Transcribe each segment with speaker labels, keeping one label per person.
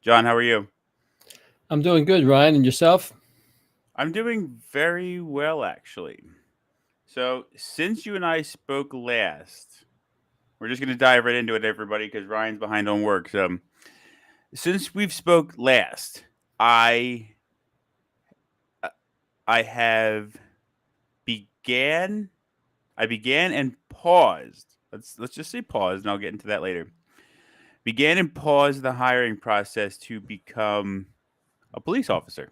Speaker 1: John, how are you?
Speaker 2: I'm doing good, Ryan, and yourself?
Speaker 1: I'm doing very well, actually. So, since you and I spoke last, we're just going to dive right into it, everybody, because Ryan's behind on work. So, since we've spoke last, I uh, I have began I began and paused. Let's just say paused, and I'll get into that later. Began and paused the hiring process to become a police officer.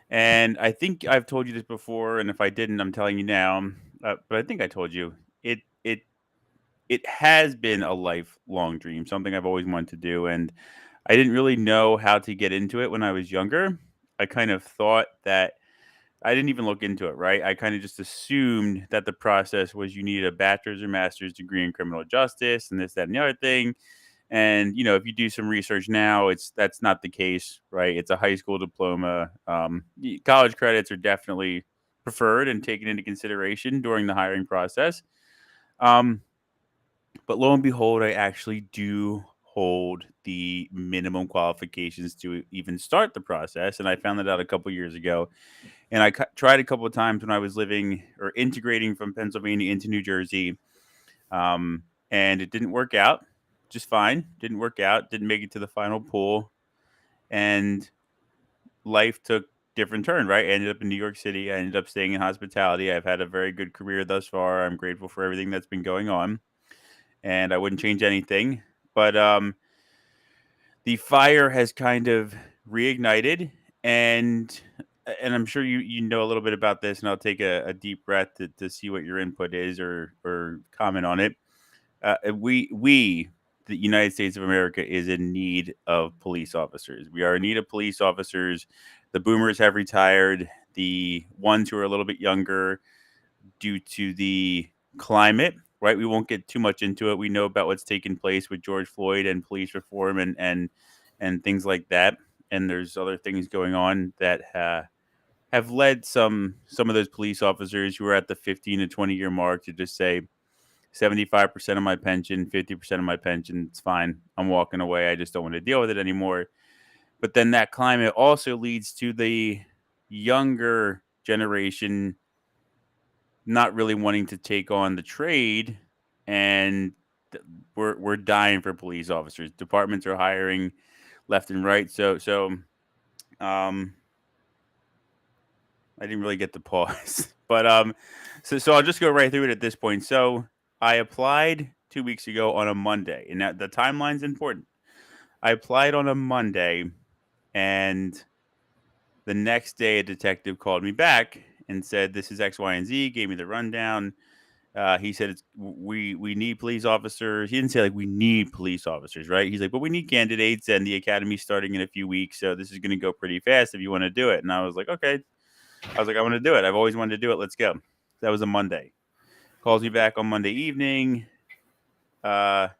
Speaker 1: And I think I've told you this before, and if I didn't, I'm telling you now. But I think I told you it. It has been a lifelong dream, something I've always wanted to do, and I didn't really know how to get into it when I was younger. I kind of thought that I didn't even look into it, right? I kind of just assumed that the process was you needed a bachelor's or master's degree in criminal justice and this, that, and the other thing. And if you do some research now, that's not the case, right? It's a high school diploma. College credits are definitely preferred and taken into consideration during the hiring process. Um, but lo and behold, I actually do hold the minimum qualifications to even start the process, and I found that out a couple years ago. And I tried a couple of times when I was living or integrating from Pennsylvania into New Jersey, and it didn't work out just fine. Didn't work out. Didn't make it to the final pool, and life took different turn. Right, I ended up in New York City. I ended up staying in hospitality. I've had a very good career thus far. I'm grateful for everything that's been going on, and I wouldn't change anything. But the fire has kind of reignited, and I'm sure you know a little bit about this, and I'll take a deep breath to see what your input is or comment on it. We the United States of America is in need of police officers. We are in need of police officers. The boomers have retired. The ones who are a little bit younger, due to the climate, right? We won't get too much into it. We know about what's taken place with George Floyd and police reform and things like that. And there's other things going on that have led some of those police officers who are at the 15 to 20-year mark to just say 75% of my pension, 50% of my pension, it's fine. I'm walking away. I just don't want to deal with it anymore. But then that climate also leads to the younger generation not really wanting to take on the trade, and we're dying for police officers. Departments are hiring left and right. Um I didn't really get the pause. But so I'll just go right through it at this point. So I applied 2 weeks ago on a Monday, and that the timeline's important. I applied on a Monday, and the next day a detective called me back and said this is X, Y, and Z, gave me the rundown. He said we need police officers. He didn't say like we need police officers, right? He's like, but we need candidates, and the academy's starting in a few weeks, so this is going to go pretty fast if you want to do it. And I was like, okay. I was like, I want to do it. I've always wanted to do it. Let's go. That was a Monday. Calls me back on Monday evening. I'm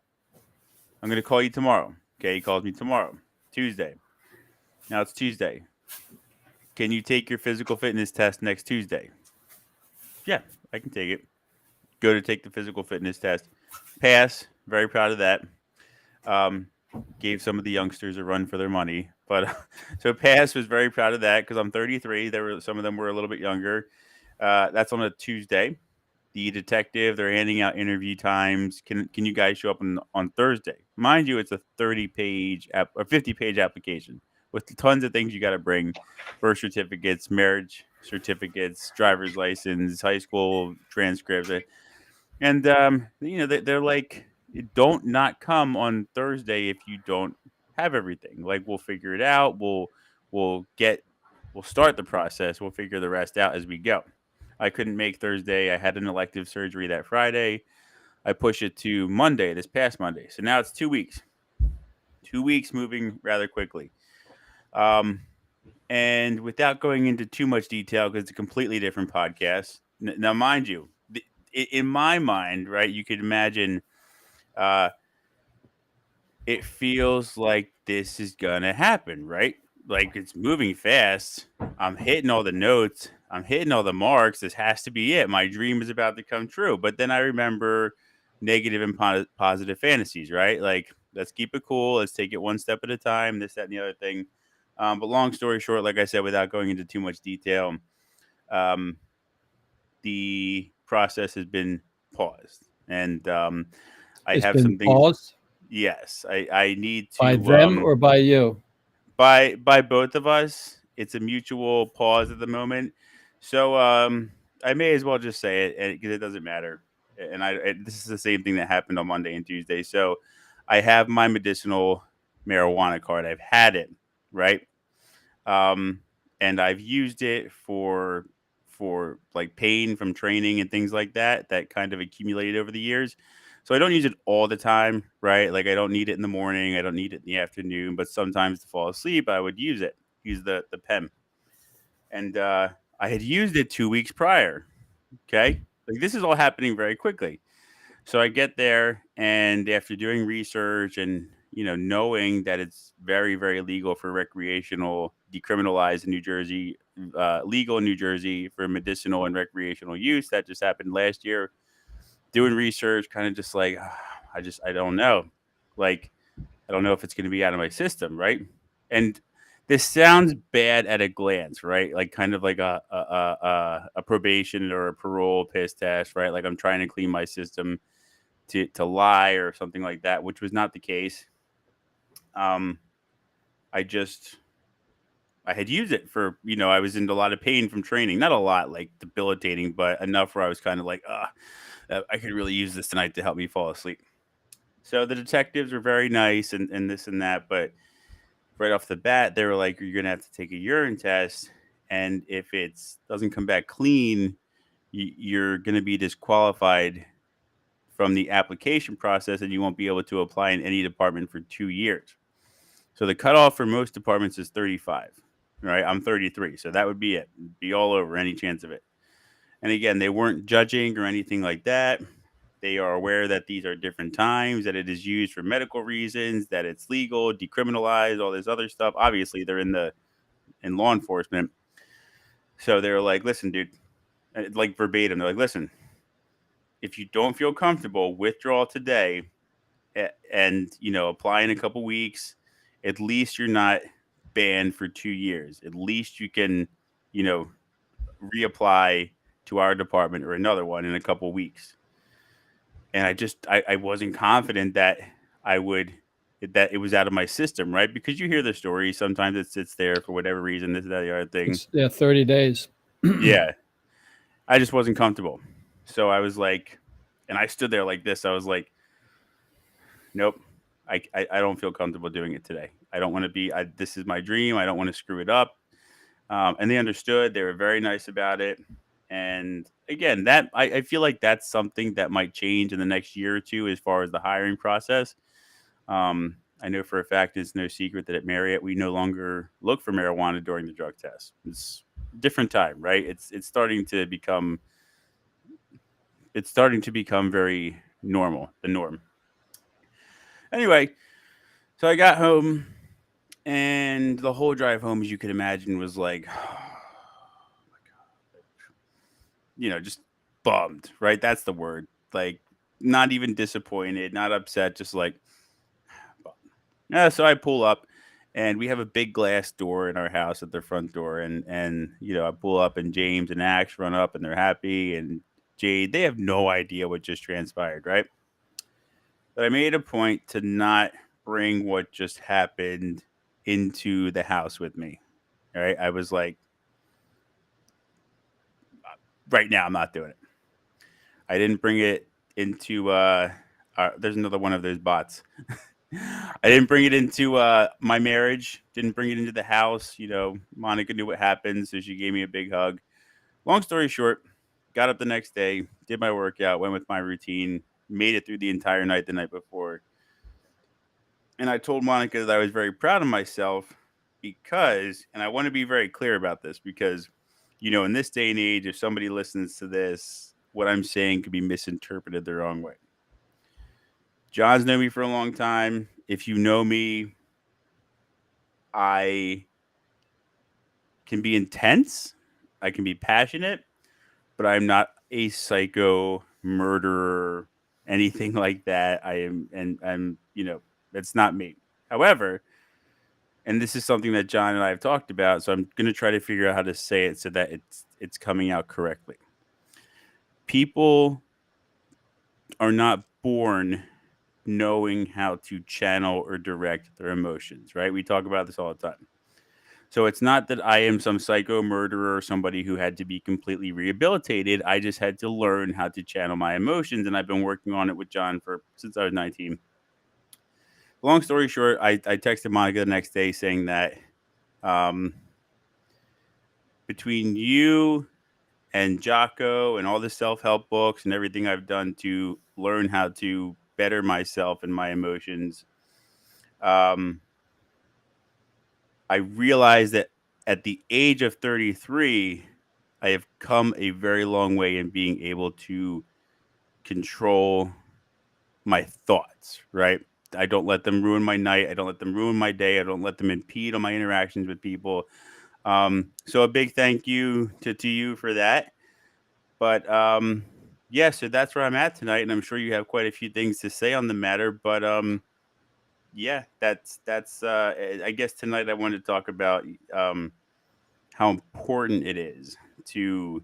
Speaker 1: going to call you tomorrow. Okay, he calls me tomorrow, Tuesday. Now it's Tuesday. Can you take your physical fitness test next Tuesday? Yeah, I can take it. Go to take the physical fitness test. Pass. Very proud of that. Um, Gave some of the youngsters a run for their money, but so pass, was very proud of that because I'm 33. There were some of them were a little bit younger. That's on a Tuesday. The detective, they're handing out interview times. Can you guys show up on Thursday? Mind you, it's a 30-page or 50-page application with tons of things you got to bring: birth certificates, marriage certificates, driver's license, high school transcripts. And they're like, don't not come on Thursday if you don't have everything. Like, we'll figure it out. We'll get we'll start the process. We'll figure the rest out as we go. I couldn't make Thursday. I had an elective surgery that Friday. I push it to Monday, this past Monday. So now it's 2 weeks. 2 weeks moving rather quickly. Um, and without going into too much detail, because it's a completely different podcast. Now, mind you, in my mind, right, you could imagine uh, it feels like this is gonna happen, right? Like, it's moving fast. I'm hitting all the notes. I'm hitting all the marks. This has to be it. My dream is about to come true. But then I remember negative and positive fantasies, right? Like let's keep it cool. Let's take it one step at a time. This, that, and the other thing. But long story short, like I said, without going into too much detail, um, the process has been paused, and I
Speaker 2: It's
Speaker 1: have
Speaker 2: been
Speaker 1: some things.
Speaker 2: paused
Speaker 1: Yes, I need
Speaker 2: by
Speaker 1: to
Speaker 2: them or by you.
Speaker 1: by both of us. It's a mutual pause at the moment, so I may as well just say it because it doesn't matter. And this is the same thing that happened on Monday and Tuesday. So I have my medicinal marijuana card. I've had it, right? um, and I've used it for like pain from training and things like that that kind of accumulated over the years. So I don't use it all the time, right? Like I don't need it in the morning, I don't need it in the afternoon, but sometimes to fall asleep, I would use the pen, and I had used it 2 weeks prior. Okay, like this is all happening very quickly. So I get there, and after doing research and knowing that it's very very legal for recreational, decriminalized in New Jersey, legal in New Jersey for medicinal and recreational use, that just happened last year. Doing research, kind of just like I don't know, like I don't know if it's going to be out of my system, right? And this sounds bad at a glance, right? Like kind of like a probation or a parole piss test, right? Like I'm trying to clean my system to lie or something like that, which was not the case. Um, I just I had used it for I was in a lot of pain from training, not a lot like debilitating, but enough where I was kind of like, I could really use this tonight to help me fall asleep. So the detectives were very nice and this and that, but right off the bat, they were like, "You're gonna have to take a urine test, and if it doesn't come back clean, you're gonna be disqualified from the application process, and you won't be able to apply in any department for 2 years." So the cutoff for most departments is 35. Right, I'm 33, so that would be it. Be all over any chance of it. And again, they weren't judging or anything like that. They are aware that these are different times, that it is used for medical reasons, that it's legal, decriminalized, all this other stuff. Obviously, they're in law enforcement, so they're like, "Listen, dude," like verbatim, they're like, "Listen, if you don't feel comfortable, withdraw today, and apply in a couple weeks. At least you're not banned for 2 years. At least you can, you know, reapply to our department or another one in a couple weeks." And I wasn't confident that I would that it was out of my system, right? Because you hear the story. Sometimes it sits there for whatever reason, this, that, the other thing.
Speaker 2: It's 30 days.
Speaker 1: Yeah. I just wasn't comfortable. So I was like, and I stood there like this. I was like, nope. I don't feel comfortable doing it today. I don't want to be, this is my dream. I don't want to screw it up. And they understood. They were very nice about it. And again, I feel like that's something that might change in the next year or two as far as the hiring process. I know for a fact it's no secret that at Marriott we no longer look for marijuana during the drug test. It's a different time, right? It's starting to become very normal, the norm. Anyway, so I got home, and the whole drive home, as you could imagine, was like, just bummed, right? That's the word. Like, not even disappointed, not upset, just like, bummed. Yeah, so I pull up, and we have a big glass door in our house at the front door, and I pull up, and James and Axe run up, and they're happy, and Jade, they have no idea what just transpired, right? But I made a point to not bring what just happened into the house with me. All right. I was like, right now, I'm not doing it. I didn't bring it into, there's another one of those bots. I didn't bring it into my marriage, didn't bring it into the house. Monica knew what happened, so she gave me a big hug. Long story short, got up the next day, did my workout, went with my routine, made it through the entire night the night before. And I told Monica that I was very proud of myself because, and I want to be very clear about this because, in this day and age, if somebody listens to this, what I'm saying could be misinterpreted the wrong way. John's known me for a long time. If you know me, I can be intense, I can be passionate, but I'm not a psycho murderer, anything like that. I am, and I'm, That's not me. However, and this is something that John and I have talked about, so I'm going to try to figure out how to say it so that it's coming out correctly. People are not born knowing how to channel or direct their emotions, right? We talk about this all the time. So it's not that I am some psycho murderer or somebody who had to be completely rehabilitated. I just had to learn how to channel my emotions, and I've been working on it with John for since I was 19. Long story short, I texted Monica the next day saying that um, between you and Jocko and all the self help books and everything I've done to learn how to better myself and my emotions, um, I realized that at the age of 33, I have come a very long way in being able to control my thoughts, right? I don't let them ruin my night. I don't let them ruin my day. I don't let them impede on my interactions with people. So a big thank you to you for that. But yeah, so that's where I'm at tonight, and I'm sure you have quite a few things to say on the matter. But yeah, that's. I guess tonight I wanted to talk about how important it is to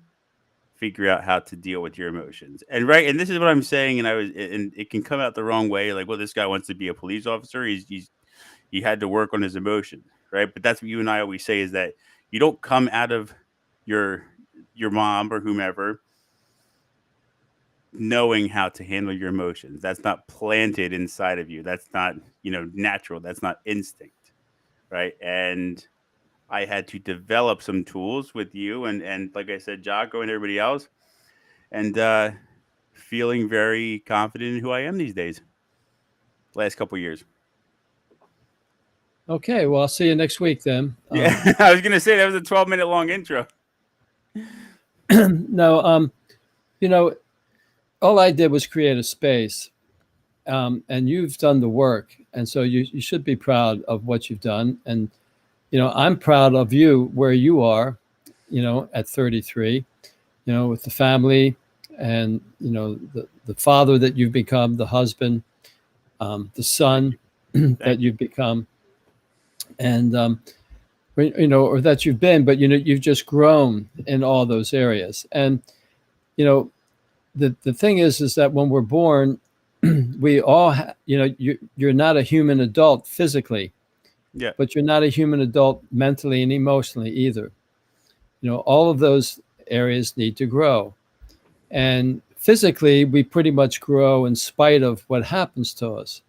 Speaker 1: figure out how to deal with your emotions. And right, and this is what I'm saying, and it can come out the wrong way, like, well, this guy wants to be a police officer. He had to work on his emotions, right? But that's what you and I always say is that you don't come out of your your mom or whomever knowing how to handle your emotions. That's not planted inside of you. That's not, natural. That's not instinct, right? And I had to develop some tools with you and like I said, Jocko and everybody else, and feeling very confident in who I am these days. Last couple years.
Speaker 2: Okay, well, I'll see you next week then.
Speaker 1: Yeah, I was gonna say that was a 12-minute long intro.
Speaker 2: No, you know, all I did was create a space, and you've done the work, and so you should be proud of what you've done. And I'm proud of you where you are, at 33, with the family, and the father that you've become, the husband, the son that you've become, and or that you've been, but you've just grown in all those areas. And the thing is that when we're born, we all you're not a human adult physically,
Speaker 1: Yeah.
Speaker 2: but you're not a human adult mentally and emotionally either. All of those areas need to grow. And physically, we pretty much grow in spite of what happens to us.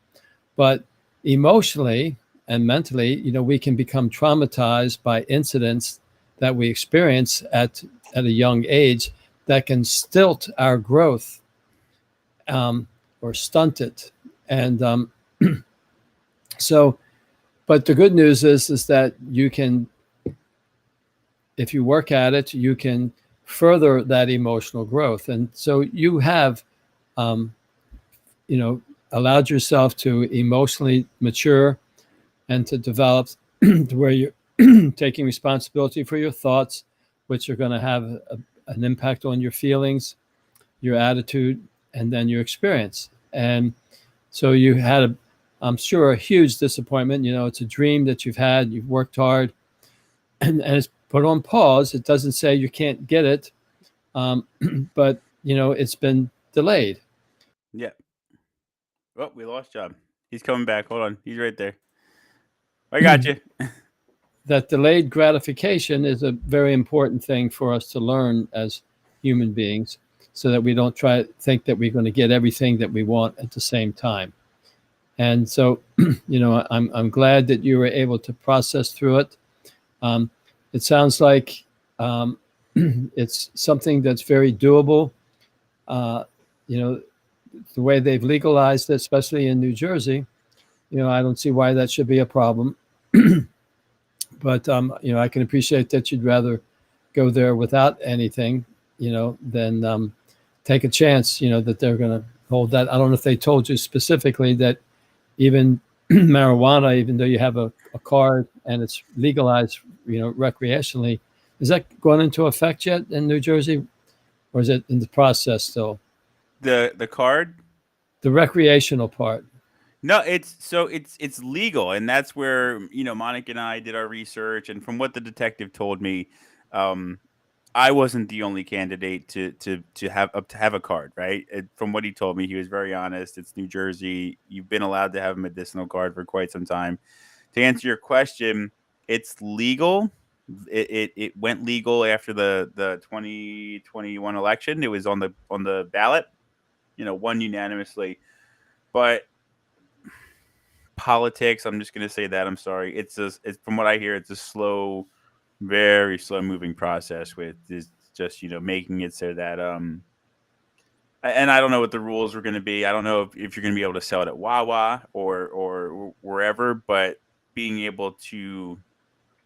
Speaker 2: But emotionally and mentally, we can become traumatized by incidents that we experience at a young age that can stilt our growth, or stunt it. And so, but the good news is that you can, if you work at it, you can further that emotional growth. And so you have, allowed yourself to emotionally mature and to develop to where you're taking responsibility for your thoughts, which are going to have an impact on your feelings, your attitude, and then your experience. And so you had, I'm sure, a huge disappointment. It's a dream that you've had, you've worked hard, and it's put on pause. It doesn't say you can't get it, but it's been delayed.
Speaker 1: Yeah. Oh, we lost John. He's coming back. Hold on. He's right there. I got you.
Speaker 2: That delayed gratification is a very important thing for us to learn as human beings, so that we don't try to think that we're going to get everything that we want at the same time. And so, I'm glad that you were able to process through it. It sounds like it's something that's very doable. The way they've legalized it, especially in New Jersey, I don't see why that should be a problem. But I can appreciate that you'd rather go there without anything, than take a chance, that they're going to hold that. I don't know if they told you specifically that even marijuana, even though you have a card and it's legalized, recreationally, is that going into effect yet in New Jersey, or is it in the process still?
Speaker 1: The card?
Speaker 2: The recreational part.
Speaker 1: No, it's legal, and that's where Monica and I did our research, and from what the detective told me, um, I wasn't the only candidate to have a card, right? From what he told me, he was very honest. It's New Jersey. You've been allowed to have a medicinal card for quite some time. To answer your question, it's legal. It went legal after the 2021 election. It was on the ballot, won unanimously. But politics, I'm just gonna say that. I'm sorry. It's from what I hear, it's a slow, very slow moving process with this just making it so that and I don't know what the rules were going to be. I don't know if you're going to be able to sell it at Wawa or wherever, but being able to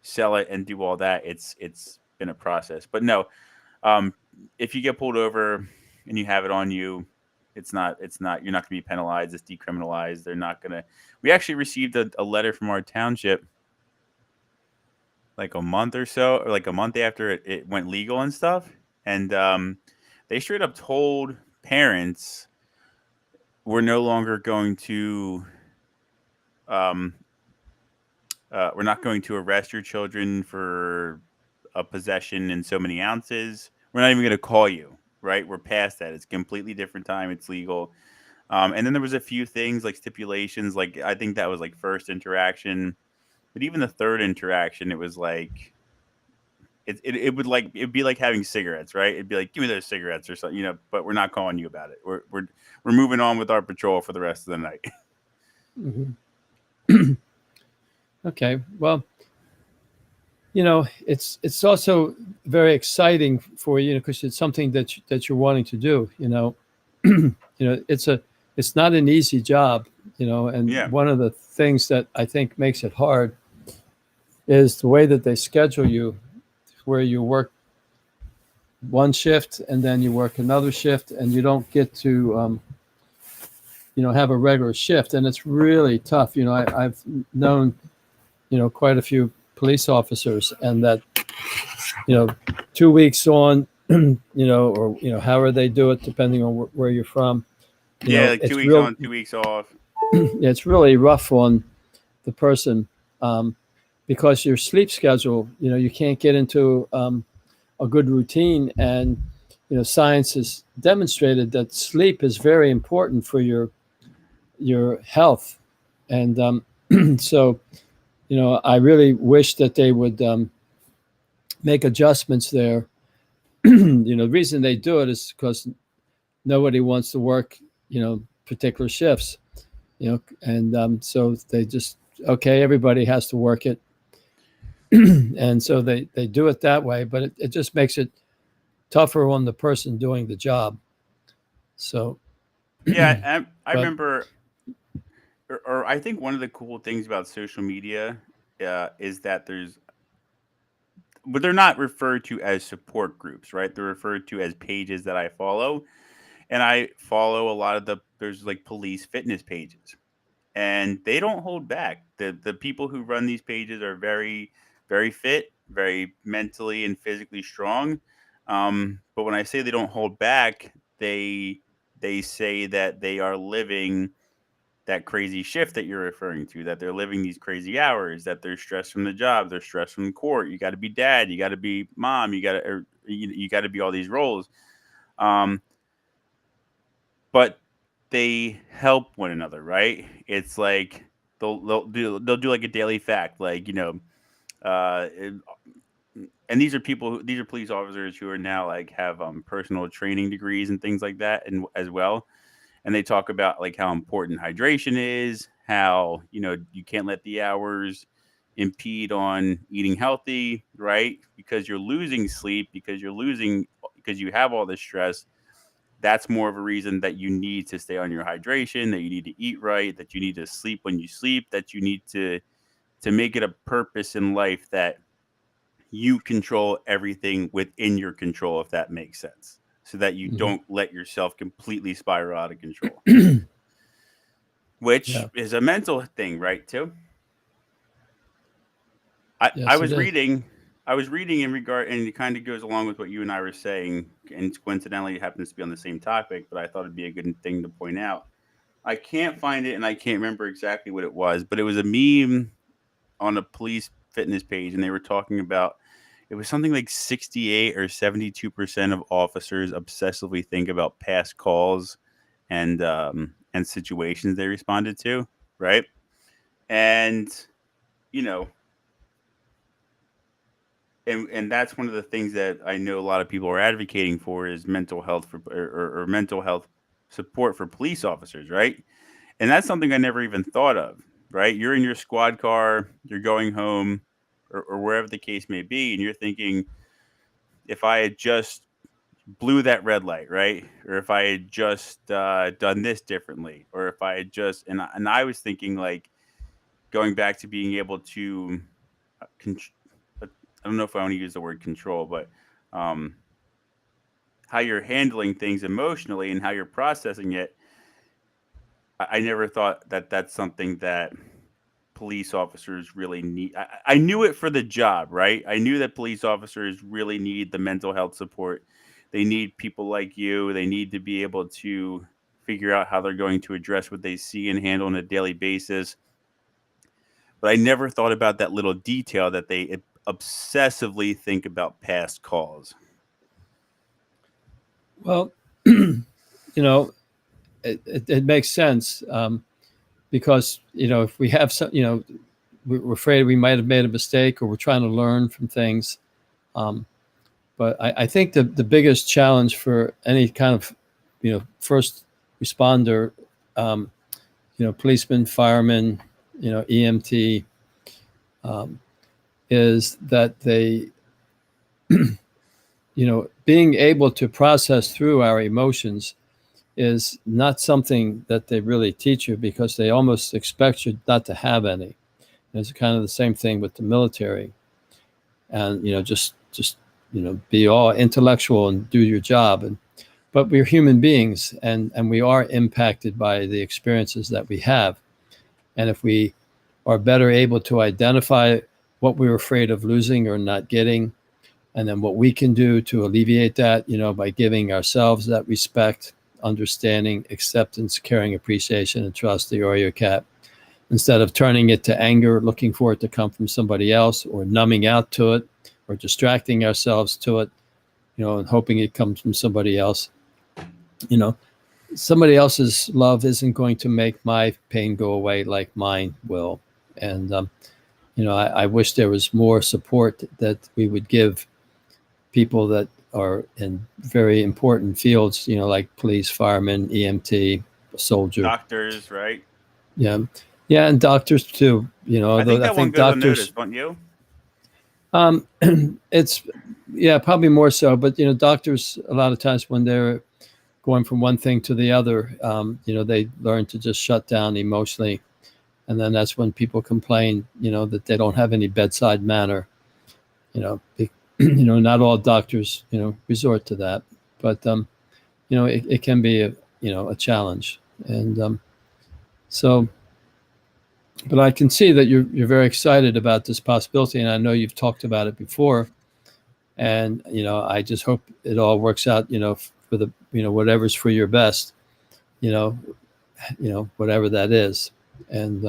Speaker 1: sell it and do all that, it's been a process. But no, um, if you get pulled over and you have it on you, it's not you're not going to be penalized. It's decriminalized. They're not going to. We actually received a letter from our township like a month or so, or like a month after it went legal and stuff, and they straight up told parents we're no longer going to um, we're not going to arrest your children for a possession in so many ounces. We're not even going to call you. Right, we're past that. It's a completely different time. It's legal. And then there was a few things like stipulations. Like I think that was like first interaction, but even the third interaction, it was like it'd be like having cigarettes, right? It'd be like, give me those cigarettes or something, But we're not calling you about it. We're moving on with our patrol for the rest of the night.
Speaker 2: Mhm. Okay. Well, it's also very exciting for you, because it's something that you're wanting to do. It's not an easy job. And
Speaker 1: Yeah,
Speaker 2: one of the things that I think makes it hard is the way that they schedule you, where you work one shift and then you work another shift, and you don't get to have a regular shift, and it's really tough. I've known quite a few police officers, and that 2 weeks on, or however they do it, depending on where you're from.
Speaker 1: yeah, like two
Speaker 2: It's
Speaker 1: weeks
Speaker 2: real.
Speaker 1: on, 2 weeks off.
Speaker 2: It's really rough on the person, because your sleep schedule, you can't get into a good routine, and science has demonstrated that sleep is very important for your health, and so I really wish that they would make adjustments there. The reason they do it is because nobody wants to work, particular shifts, and so they just, okay, everybody has to work it, and so they do it that way, but it just makes it tougher on the person doing the job. So,
Speaker 1: Yeah, I
Speaker 2: but
Speaker 1: remember, or I think one of the cool things about social media is that but they're not referred to as support groups, right? They're referred to as pages that I follow, and I follow a lot of there's like police fitness pages, and they don't hold back. The people who run these pages are very very fit, very mentally and physically strong. But when I say they don't hold back, they say that they are living that crazy shift that you're referring to, that they're living these crazy hours, that they're stressed from the job, they're stressed from court. You got to be dad, you got to be mom, you got to be all these roles. Um, but they help one another, right? It's like they'll do like a daily fact, like uh, and these are police officers who are now like have personal training degrees and things like that, and as well, and they talk about like how important hydration is, how you can't let the hours impede on eating healthy, right? Because you're losing sleep, because you have all this stress. That's more of a reason that you need to stay on your hydration, that you need to eat right, that you need to sleep when you sleep, that you need to make it a purpose in life that you control everything within your control, if that makes sense, so that you
Speaker 2: mhm.
Speaker 1: don't let yourself completely spiral out of control, which
Speaker 2: Yeah,
Speaker 1: is a mental thing, right? Too. I
Speaker 2: yes, it
Speaker 1: was
Speaker 2: is.
Speaker 1: reading. I was reading in regard, and it kind of goes along with what you and I were saying, and coincidentally, it happens to be on the same topic. But I thought it'd be a good thing to point out. I can't find it, and I can't remember exactly what it was, but it was a meme on a police fitness page, and they were talking about it was something like 68 or 72% of officers obsessively think about past calls and situations they responded to, right? And you know, and that's one of the things that I know a lot of people are advocating for is mental health for or mental health support for police officers, right? And that's something I never even thought of, right? You're in your squad car, you're going home, or wherever the case may be, and you're thinking, if I had just blew that red light, right? Or if I had just done this differently, or if I had just, and I was thinking like going back to being able to, con- I don't know if I want to use the word control, but um, how you're handling things emotionally and how you're processing it. I never thought that that's something that police officers really need. I knew it for the job, right? I knew that police officers really need the mental health support. They need people like you. They need to be able to figure out how they're going to address what they see and handle on a daily basis. But I never thought about that little detail that they obsessively think about past calls.
Speaker 2: Well, you know, it makes sense because if we have some, we're afraid we might have made a mistake or we're trying to learn from things. Um, but I think the biggest challenge for any kind of first responder, um, policeman, fireman, EMT, um, is that they being able to process through our emotions is not something that they really teach you because they almost expect you not to have any. And it's kind of the same thing with the military, and just be all intellectual and do your job. And but we're human beings, and we are impacted by the experiences that we have. And if we are better able to identify what we're afraid of losing or not getting, and then what we can do to alleviate that, by giving ourselves that respect, understanding, acceptance, caring, appreciation, and trust, the Oreo cat, instead of turning it to anger, looking for it to come from somebody else, or numbing out to it, or distracting ourselves to it, and hoping it comes from somebody else. You know, Somebody else's love isn't going to make my pain go away like mine will. And I wish there was more support that we would give people that are in very important fields, like police, firemen, EMT, soldier.
Speaker 1: Doctors, right?
Speaker 2: Yeah. Yeah. And doctors too,
Speaker 1: I think
Speaker 2: although I
Speaker 1: that one
Speaker 2: think
Speaker 1: goes
Speaker 2: doctors,
Speaker 1: unnoticed, don't you?
Speaker 2: um, it's, yeah, probably more so. But, doctors, a lot of times when they're going from one thing to the other, they learn to just shut down emotionally. And then that's when people complain, that they don't have any bedside manner. Not all doctors, resort to that, but it can be a challenge. And so, but I can see that you're very excited about this possibility, and I know you've talked about it before. And I just hope it all works out, for the whatever's for your best, you know, whatever that is. And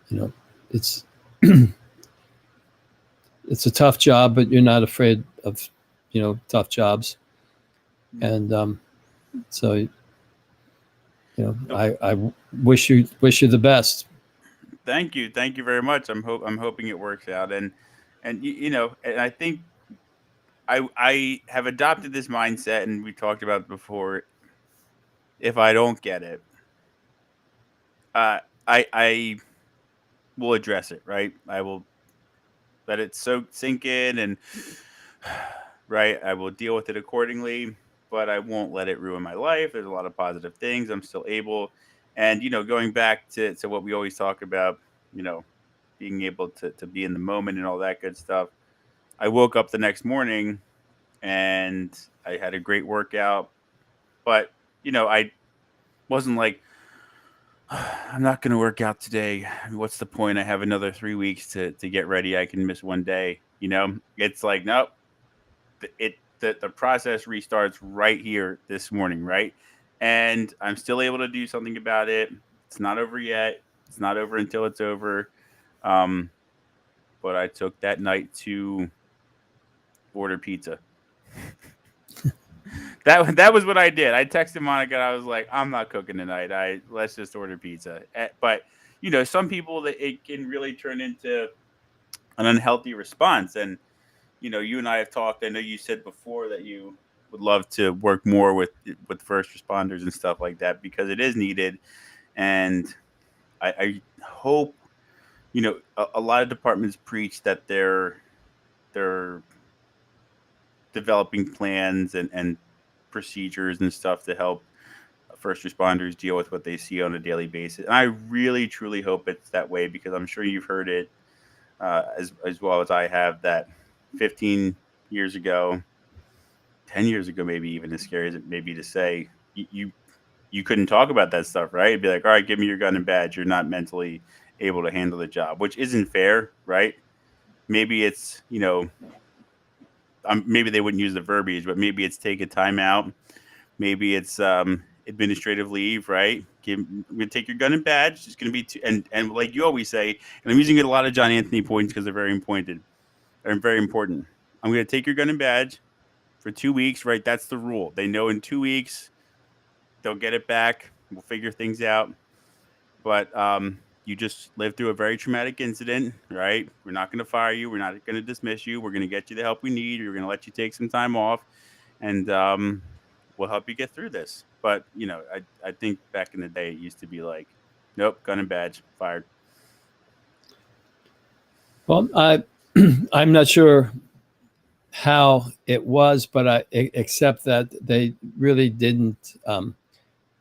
Speaker 2: you know, it's it's a tough job, but you're not afraid of tough jobs. And so
Speaker 1: No,
Speaker 2: I wish you the best.
Speaker 1: thank you very much. I'm hoping it works out, and and I think I have adopted this mindset, and we talked about it before. If I don't get it, uh, I will address it. Right, I will let it sink in, and right, I will deal with it accordingly. But I won't let it ruin my life. There's a lot of positive things. I'm still able, and going back to what we always talk about, you know, being able to be in the moment and all that good stuff. I woke up the next morning and I had a great workout, but I wasn't like, I'm not going to work out today. What's the point? I have another 3 weeks to get ready. I can miss one day. It's like, nope. The process restarts right here this morning, right? and I'm still able to do something about it. It's not over yet. It's not over until it's over. Um, but I took that night to order pizza. That was what I did. I texted Monica. And I was like, I'm not cooking tonight. I Let's just order pizza. But some people that it can really turn into an unhealthy response. And you and I have talked. I know you said before that you would love to work more with first responders and stuff like that because it is needed. And I hope a lot of departments preach that they're developing plans and procedures and stuff to help first responders deal with what they see on a daily basis. And I really truly hope it's that way because I'm sure you've heard it as well as I have that 15 years ago, 10 years ago, maybe even as scary as it may be to say, you couldn't talk about that stuff, right? It'd be like, all right, give me your gun and badge. You're not mentally able to handle the job, which isn't fair, right? Maybe it's, maybe they wouldn't use the verbiage, but maybe it's take a time out. Maybe it's administrative leave, right? I'm gonna take your gun and badge. It's gonna be and like you always say, and I'm using it a lot of John Anthony points because they're very important. They're very important. I'm gonna take your gun and badge for 2 weeks, right? That's the rule. They know in 2 weeks they'll get it back. We'll figure things out. But you just lived through a very traumatic incident, right? We're not going to fire you. We're not going to dismiss you. We're going to get you the help we need. We're going to let you take some time off, and we'll help you get through this. But I think back in the day, it used to be like, nope, gun and badge, fired.
Speaker 2: Well, I'm not sure how it was, but except that they really didn't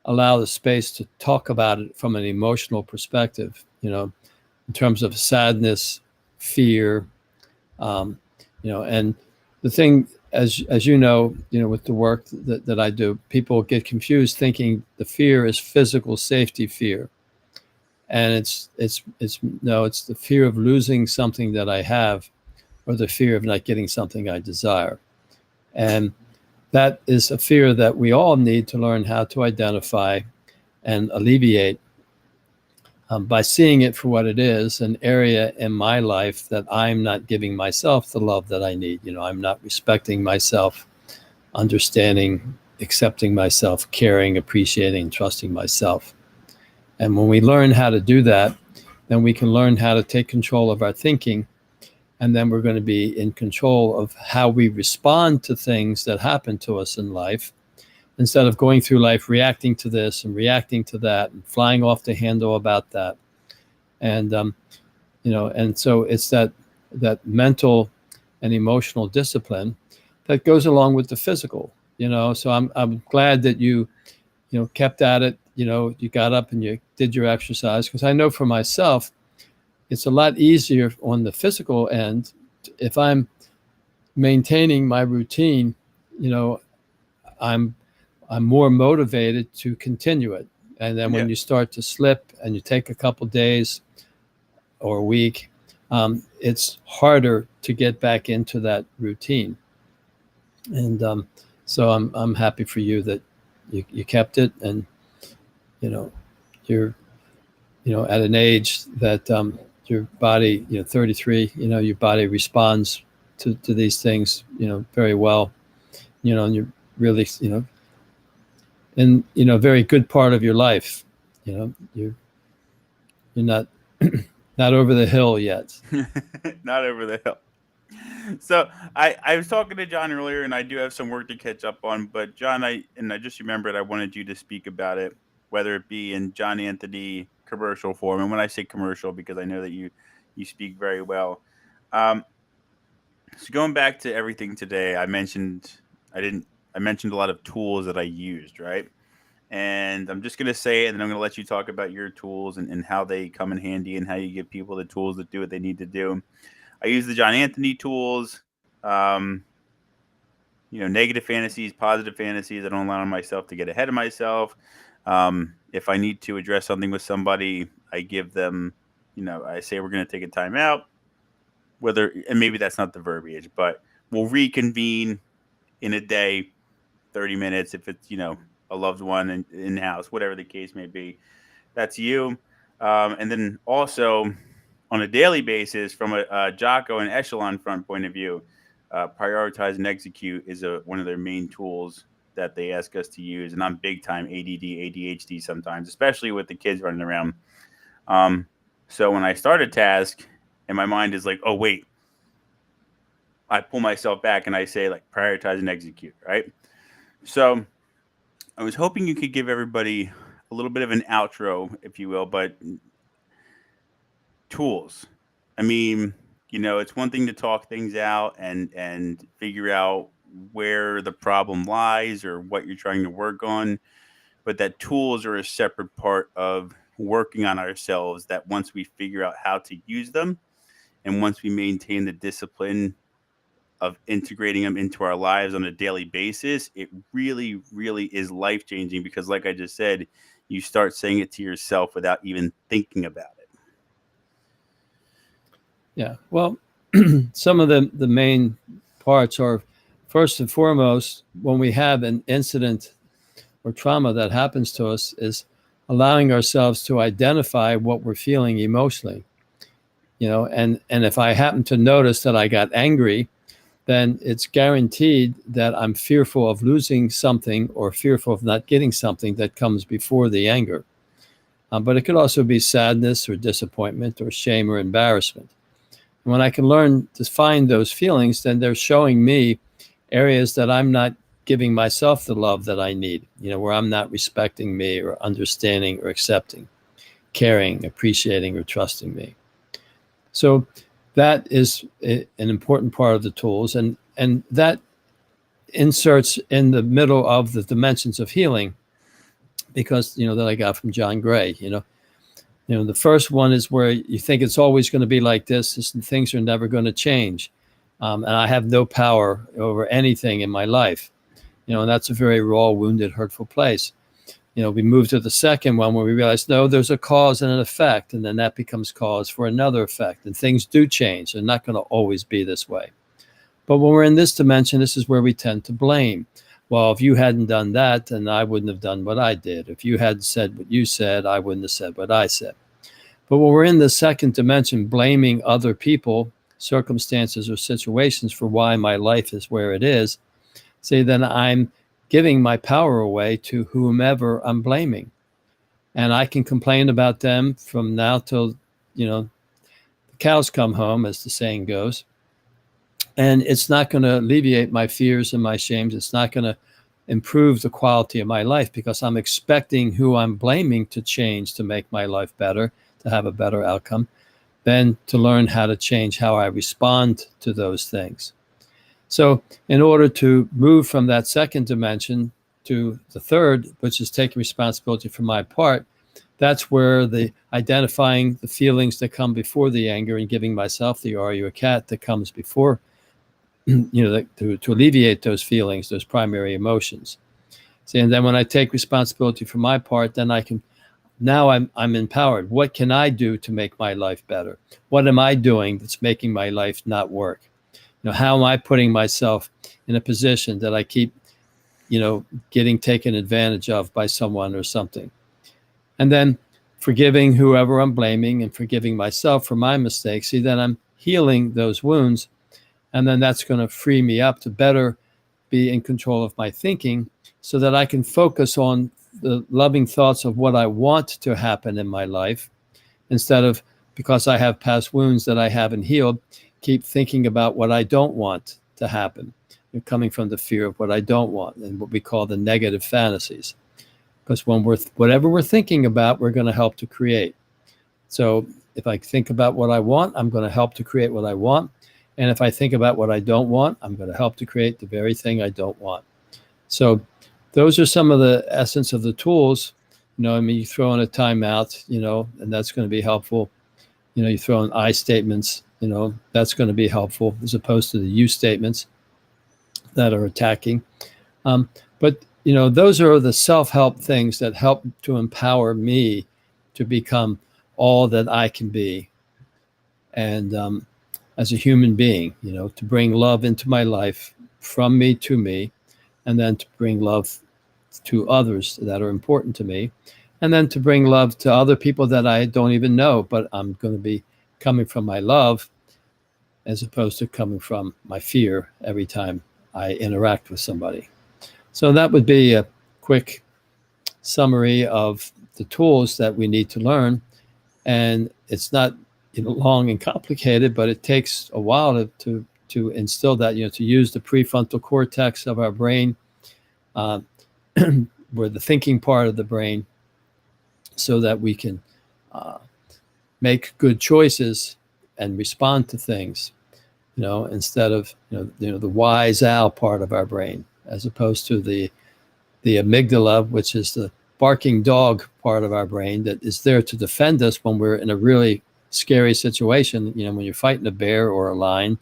Speaker 2: allow the space to talk about it from an emotional perspective, in terms of sadness, fear, and the thing, as with the work that I do, people get confused thinking the fear is physical safety fear. And it's no, it's the fear of losing something that I have, or the fear of not getting something I desire. And that is a fear that we all need to learn how to identify and alleviate by seeing it for what it is, an area in my life that I'm not giving myself the love that I need. I'm not respecting myself, understanding, accepting myself, caring, appreciating, trusting myself. And when we learn how to do that, then we can learn how to take control of our thinking. And then we're going to be in control of how we respond to things that happen to us in life, instead of going through life reacting to this and reacting to that and flying off the handle about that. And, and so it's that mental and emotional discipline that goes along with the physical, so I'm glad that you kept at it. You got up and you did your exercise, because I know for myself, it's a lot easier on the physical end if I'm maintaining my routine. I'm more motivated to continue it. And then when
Speaker 1: Yeah.
Speaker 2: you start to slip and you take a couple days or a week, it's harder to get back into that routine. And so I'm happy for you that you kept it, and you're at an age that your body, 33, your body responds to these things, very well, and you're really, in, a very good part of your life. You're not, not over the hill yet.
Speaker 1: Not over the hill. So I was talking to John earlier, and I do have some work to catch up on. But John, I just remembered I wanted you to speak about it, whether it be in John Anthony commercial form. And when I say commercial, because I know that you speak very well. Um, so going back to everything today, I didn't I mentioned a lot of tools that I used, right? And I'm just gonna say it, and then I'm gonna let you talk about your tools and how they come in handy and how you give people the tools to do what they need to do. I use the John Anthony tools. Um, Negative fantasies, positive fantasies. I don't allow myself to get ahead of myself. If I need to address something with somebody, I give them, I say we're going to take a time out. And maybe that's not the verbiage, but we'll reconvene in a day, 30 minutes if it's, a loved one in house, whatever the case may be. That's you. And then also on a daily basis, from a Jocko and Echelon front point of view, prioritize and execute is one of their main tools that they ask us to use. And I'm big time ADD, ADHD sometimes, especially with the kids running around. Um, so when I start a task and my mind is like, oh, wait, I pull myself back and I say, like, prioritize and execute, right? So I was hoping you could give everybody a little bit of an outro, if you will, but tools. I mean, it's one thing to talk things out and figure out where the problem lies or what you're trying to work on, but that tools are a separate part of working on ourselves, that once we figure out how to use them and once we maintain the discipline of integrating them into our lives on a daily basis, it really, really is life changing because, like I just said, you start saying it to yourself without even thinking about it.
Speaker 2: Yeah. Well, some of the main parts are, first and foremost, when we have an incident or trauma that happens to us, is allowing ourselves to identify what we're feeling emotionally. And if I happen to notice that I got angry, then it's guaranteed that I'm fearful of losing something or fearful of not getting something that comes before the anger. But it could also be sadness or disappointment or shame or embarrassment. And when I can learn to find those feelings, then they're showing me areas that I'm not giving myself the love that I need, where I'm not respecting me or understanding or accepting, caring, appreciating, or trusting me. So that is an important part of the tools, and that inserts in the middle of the dimensions of healing, because that I got from John Gray. The first one is where you think it's always going to be like this, and things are never going to change, and I have no power over anything in my life. And that's a very raw, wounded, hurtful place. We move to the second one where we realize, no, there's a cause and an effect, and then that becomes cause for another effect, and things do change. They're not going to always be this way. But when we're in this dimension, this is where we tend to blame. Well, if you hadn't done that, then I wouldn't have done what I did. If you hadn't said what you said, I wouldn't have said what I said. But when we're in the second dimension, blaming other people, circumstances, or situations for why my life is where it is, see, then I'm giving my power away to whomever I'm blaming. And I can complain about them from now till, the cows come home, as the saying goes. And it's not going to alleviate my fears and my shames. It's not going to improve the quality of my life, because I'm expecting who I'm blaming to change to make my life better, to have a better outcome, then to learn how to change how I respond to those things. So in order to move from that second dimension to the third, which is taking responsibility for my part, that's where the identifying the feelings that come before the anger and giving myself the "are you a cat" that comes before, to alleviate those feelings, those primary emotions. See, and then when I take responsibility for my part, then now I'm empowered. What can I do to make my life better? What am I doing that's making my life not work? How am I putting myself in a position that I keep, getting taken advantage of by someone or something? And then forgiving whoever I'm blaming and forgiving myself for my mistakes. See, then I'm healing those wounds. And then that's going to free me up to better be in control of my thinking, so that I can focus on the loving thoughts of what I want to happen in my life, instead of, because I have past wounds that I haven't healed, keep thinking about what I don't want to happen. You're coming from the fear of what I don't want, and what we call the negative fantasies. Because whatever we're thinking about, we're going to help to create. So if I think about what I want, I'm going to help to create what I want. And if I think about what I don't want, I'm going to help to create the very thing I don't want. So those are some of the essence of the tools. You throw in a timeout, and that's going to be helpful. You throw in I statements, that's going to be helpful, as opposed to the you statements that are attacking. But those are the self-help things that help to empower me to become all that I can be. And as a human being, to bring love into my life, from me to me, and then to bring love to others that are important to me, and then to bring love to other people that I don't even know, but I'm going to be coming from my love as opposed to coming from my fear every time I interact with somebody. So that would be a quick summary of the tools that we need to learn. And it's not long and complicated, but it takes a while to instill that, to use the prefrontal cortex of our brain, uh, where the thinking part of the brain, so that we can uh, make good choices and respond to things, instead of the wise owl part of our brain, as opposed to the amygdala, which is the barking dog part of our brain that is there to defend us when we're in a really scary situation. When you're fighting a bear or a lion,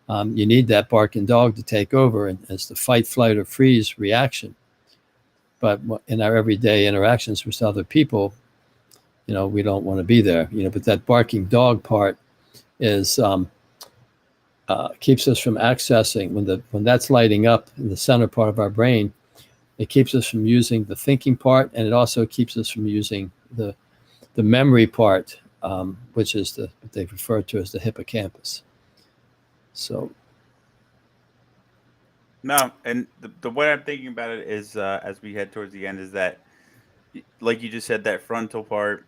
Speaker 2: you need that barking dog to take over, and it's the fight, flight, or freeze reaction. But in our everyday interactions with other people, we don't want to be there. But that barking dog part is keeps us from accessing when that's lighting up in the center part of our brain. It keeps us from using the thinking part, and it also keeps us from using the memory part, which is what they refer to as the hippocampus. So,
Speaker 1: No, and the way I'm thinking about it is, as we head towards the end, is that, like you just said, that frontal part,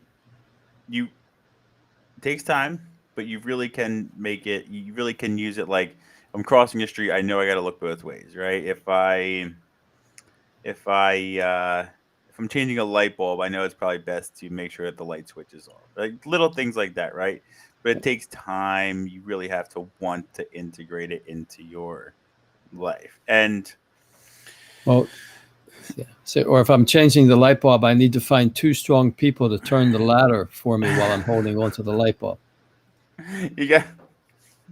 Speaker 1: you it takes time, but you really can make it. You really can use it. Like, I'm crossing the street, I know I got to look both ways, right? If I if I'm changing a light bulb, I know it's probably best to make sure that the light switch is off. Like little things like that, right? But it takes time. You really have to want to integrate it into your life. And
Speaker 2: well, yeah. So, or if I'm changing the light bulb, I need to find two strong people to turn the ladder for me while I'm holding onto the light bulb.
Speaker 1: you got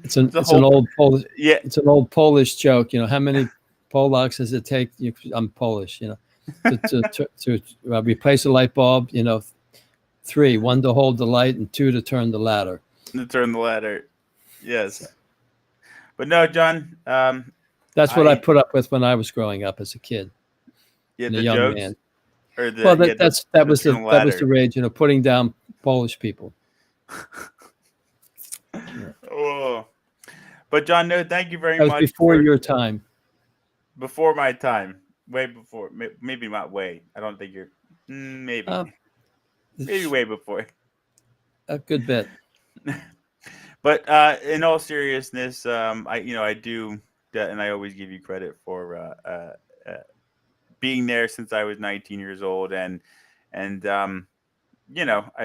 Speaker 2: It's an
Speaker 1: the
Speaker 2: it's an
Speaker 1: whole
Speaker 2: old Polish
Speaker 1: yeah.
Speaker 2: it's an old Polish joke. How many Polacks does it take? I'm Polish. To replace a light bulb. Three: one to hold the light, and two to turn the ladder.
Speaker 1: To turn the ladder.
Speaker 2: So
Speaker 1: Yes. But no, John,
Speaker 2: that's what I
Speaker 1: I
Speaker 2: put up with when I was growing up as a kid
Speaker 1: yeah,
Speaker 2: and a
Speaker 1: the
Speaker 2: young
Speaker 1: jokes
Speaker 2: man.
Speaker 1: or
Speaker 2: Well,
Speaker 1: the yeah,
Speaker 2: that
Speaker 1: the
Speaker 2: was
Speaker 1: turn
Speaker 2: the
Speaker 1: the
Speaker 2: that was the
Speaker 1: ladder.
Speaker 2: rage. Putting down Polish people. Yeah.
Speaker 1: Oh. But John, no, thank you very
Speaker 2: That was
Speaker 1: much
Speaker 2: before
Speaker 1: for
Speaker 2: your time.
Speaker 1: before my time. Way before, maybe not way. I don't think you're
Speaker 2: Uh,
Speaker 1: maybe way before.
Speaker 2: a good bit.
Speaker 1: But in all seriousness, I do that, and I always give you credit for being there since I was 19 years old, and I've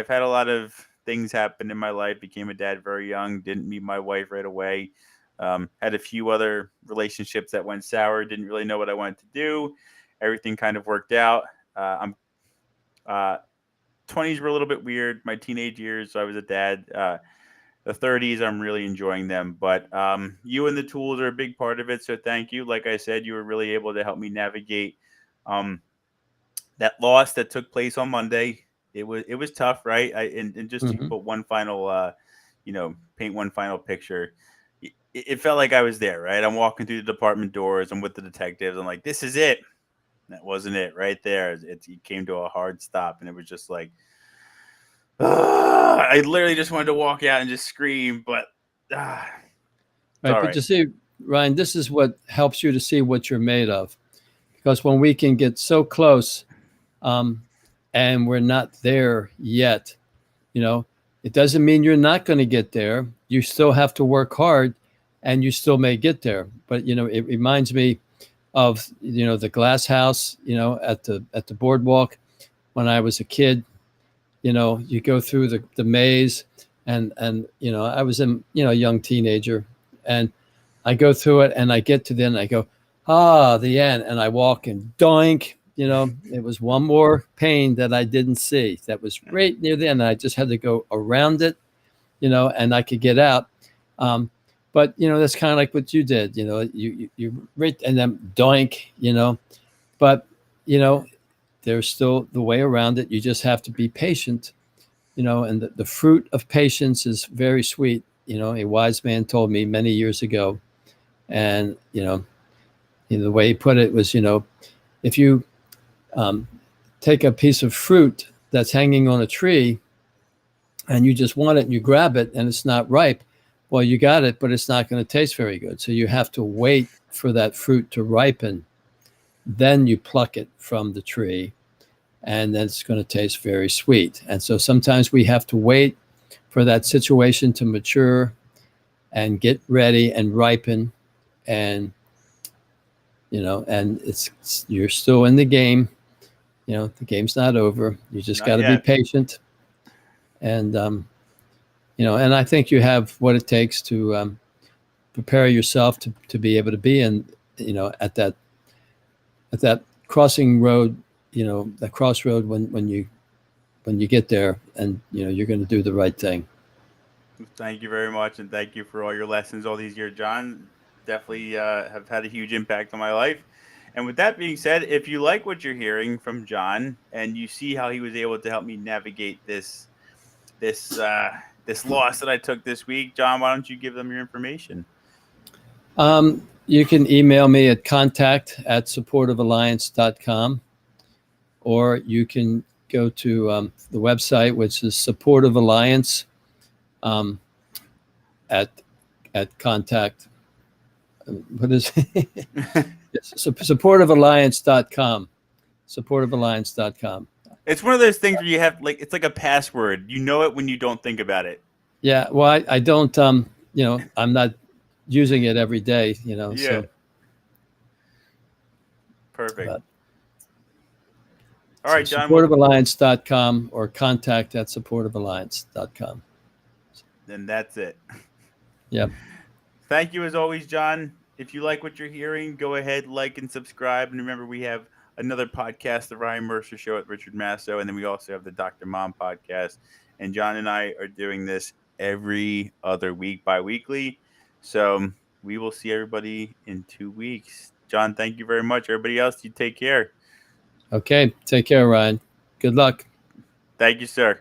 Speaker 1: had a lot of things happen in my life. Became a dad very young. Didn't meet my wife right away. Had a few other relationships that went sour. Didn't really know what I wanted to do. Everything kind of worked out. I'm uh, 20s were a little bit weird. My teenage years, I was a dad. The 30s, I'm really enjoying them. But you and the tools are a big part of it. So thank you. Like I said, you were really able to help me navigate um, that loss that took place on Monday. It was tough, right? And just to
Speaker 2: Hmm.
Speaker 1: put one final, paint one final picture. It felt like I was there, right? I'm walking through the department doors. I'm with the detectives. I'm like, this is it. That wasn't it, right there. It came to a hard stop, and it was just like, I literally just wanted to walk out and just scream, but it's
Speaker 2: Right.
Speaker 1: all
Speaker 2: But
Speaker 1: right.
Speaker 2: you see, Ryan, this is what helps you to see what you're made of. Because when we can get so close, um, and we're not there yet, you know, it doesn't mean you're not going to get there. You still have to work hard, and you still may get there. But it reminds me of the glass house, at the boardwalk when I was a kid. You go through the maze, and I was a young teenager, and I go through it, and I get to the end, and I go, the end, and I walk, and doink. It was one more pane that I didn't see that was right near the end. And I just had to go around it, and I could get out. But that's kind of like what you did. You right, and then doink. But you know there's still the way around it. You just have to be patient. And the fruit of patience is very sweet. A wise man told me many years ago, and the way he put it was, if you take a piece of fruit that's hanging on a tree and you just want it and you grab it and it's not ripe. Well, you got it, but it's not going to taste very good. So you have to wait for that fruit to ripen. Then you pluck it from the tree and then it's going to taste very sweet. And so sometimes we have to wait for that situation to mature and get ready and ripen. And, and you're still in the game. The game's not over. You just got to be patient. And, and I think you have what it takes to prepare yourself to be able to be in, at that crossing road, that crossroad when you get there and, you're going to do the right thing.
Speaker 1: Thank you very much. And thank you for all your lessons all these years, John. Definitely have had a huge impact on my life. And with that being said, if you like what you're hearing from John and you see how he was able to help me navigate this loss that I took this week, John, why don't you give them your information?
Speaker 2: You can email me at contact@supportivealliance.com, or you can go to the website, which is Supportive Alliance at contact. What is it? supportivealliance.com. supportivealliance.com.
Speaker 1: It's one of those things where you have it's like a password. You know it when you don't think about it.
Speaker 2: Yeah. Well, I don't, I'm not using it every day,
Speaker 1: Yeah.
Speaker 2: So.
Speaker 1: Perfect. All right, John.
Speaker 2: Supportivealliance.com or contact@supportivealliance.com.
Speaker 1: Then that's it.
Speaker 2: Yep.
Speaker 1: Thank you as always, John. If you like what you're hearing, go ahead, like and subscribe. And remember, we have another podcast, The Ryan Mercer Show with Richard Masso. And then we also have the Dr. Mom podcast. And John and I are doing this every other week, bi-weekly. So we will see everybody in 2 weeks. John, thank you very much. Everybody else, you take care.
Speaker 2: Okay. Take care, Ryan. Good luck.
Speaker 1: Thank you, sir.